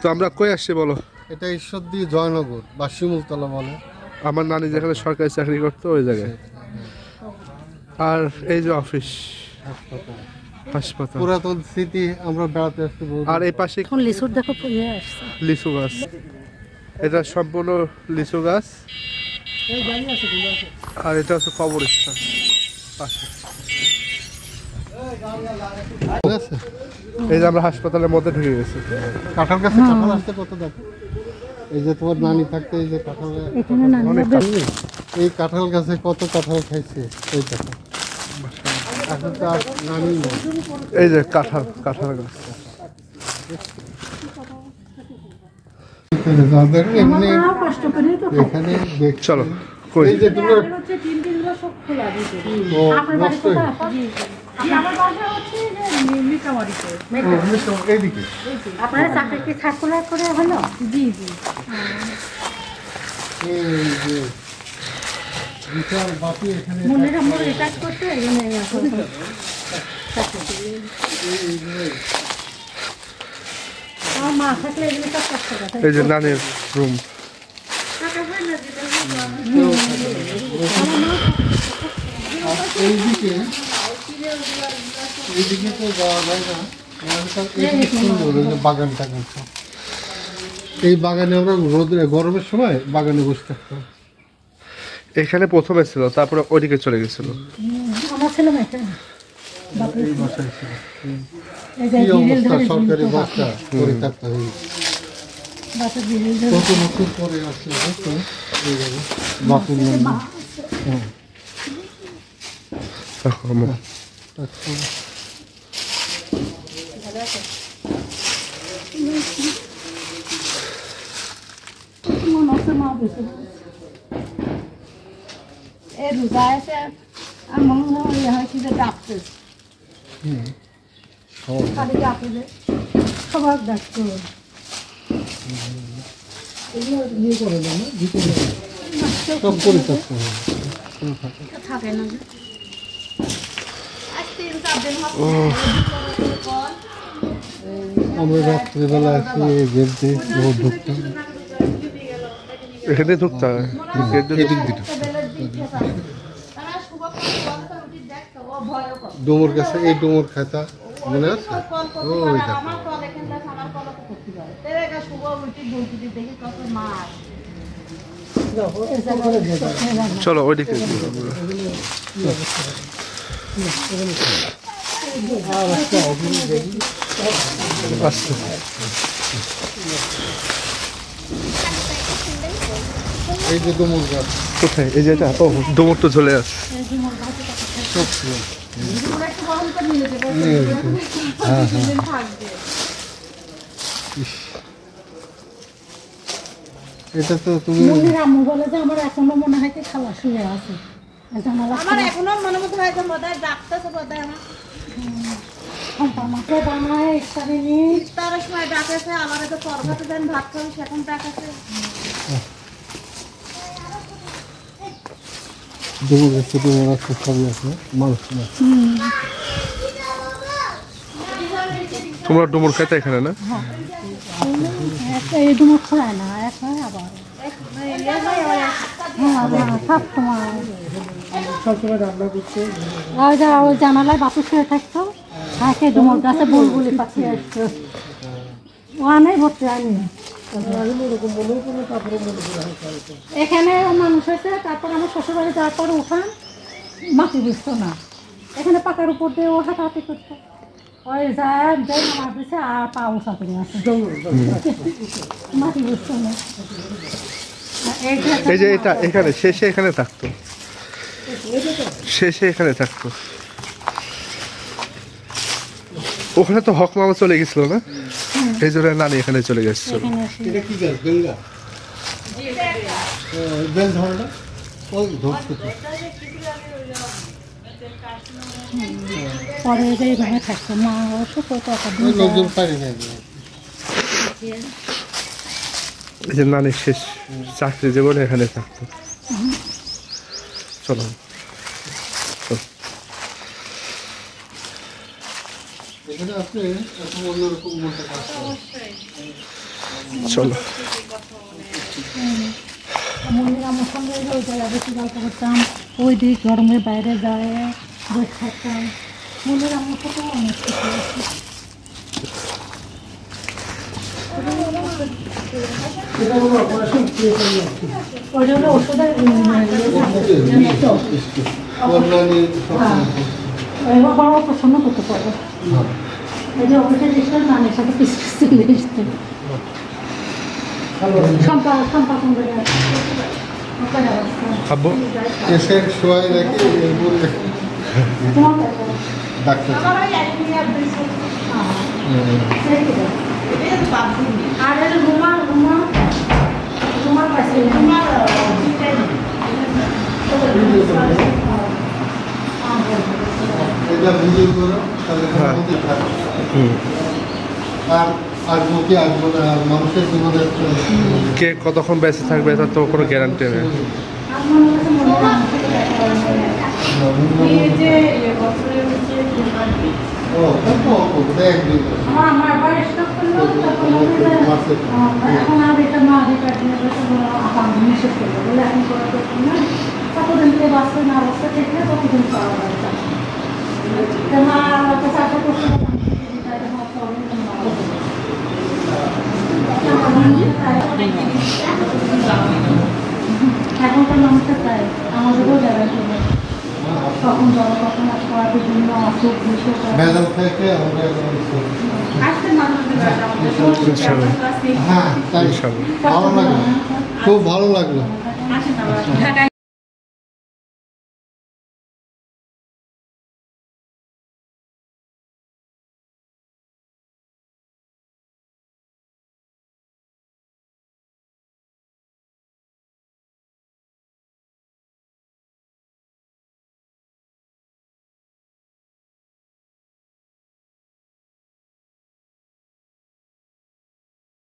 তো আমরা কই আসছি বলো? এটা ঈশ্বরদী জয়নগর বা শিমুলতলা বলে। আমার নানি যেখানে সরকারি চাকরি করতো ওই জায়গায়। আর এই যে অফিস, হাসপাতাল, পুরাতন স্মৃতি। আমরা বেড়াতে আসছি। আর এই পাশে এখন লিচুর দেখো ফুলে আসছে। লিচু গাছ, এটা সম্পূর্ণ লিচু গাছ। আর এটা হচ্ছে কবরস্থান পাশে। এই যে আমরা হাসপাতালের মধ্যে ঢুকে গেছি। কাঁঠাল গাছে কাঁঠাল আসতে কত দেখো। এই যে তোমার নানি থাকতে এই যে কাঁঠাল, এই কাঁঠাল গাছে কত কাঁঠাল খাইছে এই দেখো। এখন তো আর নানি নেই। এই যে কাঁঠাল গাছ। এখানে চলো কই এই যে তোমার এইদিকে আপনারা চাকরি কি সার্কুলার করে হলো? জি জি। এই যে বিশাল বাতি এখানে মনের আমার রিচার্জ করতে এখানে আমার মা থাকলে এগুলো সব কষ্ট করে। এই যে নানির রুম। এইদিকে তো যাওয়া যায় না। বাগান টাগান, এই বাগানে আমরা রোদে গরমের সময় বাগানে বসে থাকতাম। এখানে প্রথমে ছিল, তারপরে ওইদিকে চলে গেছিল। আমার ছেলে মেয়েটা এই বাসায় ছিল। কি অবস্থা, সরকারি বাসটা করে থাকতে হয়। কত বছর পরে আসছে বাপুর নাম। রোজা আছে আর মনে হয় কি যে ডাক্তার খালি ডাক্তার সবার ডাক্তার ইয়ে করে না, ভিতরে সব করে থাকতে হবে। থাকে না। আমরা রাত্রিবেলা আসি গেট দিয়ে রোদ ঢুকতাম। এখানে ঢুকতে হয়। ডুমুর কাছে এই ডুমুর খাতা মনে আছে? ওই দেখো চলো ওইদিকে। আচ্ছা এই যে ডুমুর গাছ কোথায়? এই যে এটা। ও ডুমুর তো চলে আসে। এটা তো তুমি আম্মু বলে যে আমার এখনো মনে হয় খালা শুয়ে আছে। আমার এখনো মনে মতো হয় যে বোধহয় ডাকতেছে, বোধহয় আমাকে বানায় ইফতারি নিয়ে ইফতারের সময় ডাকেছে, আবার তো পরগাতে দেন ভাত খাবি সেখন ডাকেছে। ডুমুর গাছে ডুমুর আছে, সবই আছে মানুষ না। তোমরা ডুমুর খাইতে এখানে না? এই ডুমুর খোলায় না, এক হয় আবার ওই জানালায় বাপু শুয়ে থাকতো, তাকে ডুমুর গাছে বুলবুলি পাখি আসতো। ওখানেই ভর্তি হয়নি। এখানে মানুষ হয়েছে, তারপর আমার শ্বশুরবাড়ি যাওয়ার পর উঠান মাটি বুঝতো না, এখানে পাকার উপর দিয়ে ও হাঁটাহাঁটি করতো। ওই যায় নামাজ দিচ্ছে আর পা উষা করে আসে, মাটি বুঝতো না। এই যে এটা এখানে শেষে এখানে থাকতো, শেষে এখানে থাকতো। ওখানে তো হক মামা চলে গেছিল না, এই জন্য নানি এখানে চলে গেছিল। এটা কি গাছ? বেল গাছ? বেল ধরে না? ওই ধরছে তো। পরে এইভাবে থাকতো মা, অবশ্য লোকজন পারি না। এই যে নানির শেষ চাকরি জীবনে এখানে থাকতো। চলো এখানে আপনি অন্যরকম মনটা কাজ করে। চলো। মন্দির আমার সঙ্গে ওই জায়গায় বেশি গল্প করতাম, ওই দিক গরমের বাইরে যায় বসে থাকতাম। মন্দির আমার সাথে অনেক কিছু আছে। ওই জন্য ওষুধের বাবা পছন্দ করতে পারবে। এই যে অফিসের লিস্টটা নানির সাথে পিস পিস লিস্ট খাবো পেশেন্ট শোয়াই রাখি ডাক্তার আর রুমাল রুমাল রুমাল পাইছে রুমাল এটা বুঝে করো তাহলে মধ্যে থাকবে। আর আসবো কি আসবো না মানুষের জীবনের কে কতক্ষণ বেঁচে থাকবে তার তো কোনো গ্যারান্টি নেই। আমার বয়স এখন আর এটা মা নিষেধ করবে বলে এখন করা করতাম না। কতদিন থেকে বাঁচতে না বাঁচতে থেকে ততদিন পাওয়া যায় মা আমার কাছে আশা করতে এখনকার মানুষের চাই আমাদেরও জায়গা করবে তখন জল কখন করা বিভিন্ন অসুখ বিসুখ ভেজাল থেকে আমাদের ইনশাআল্লাহ। হ্যাঁ তাই ভালো লাগলো, খুব ভালো লাগলো।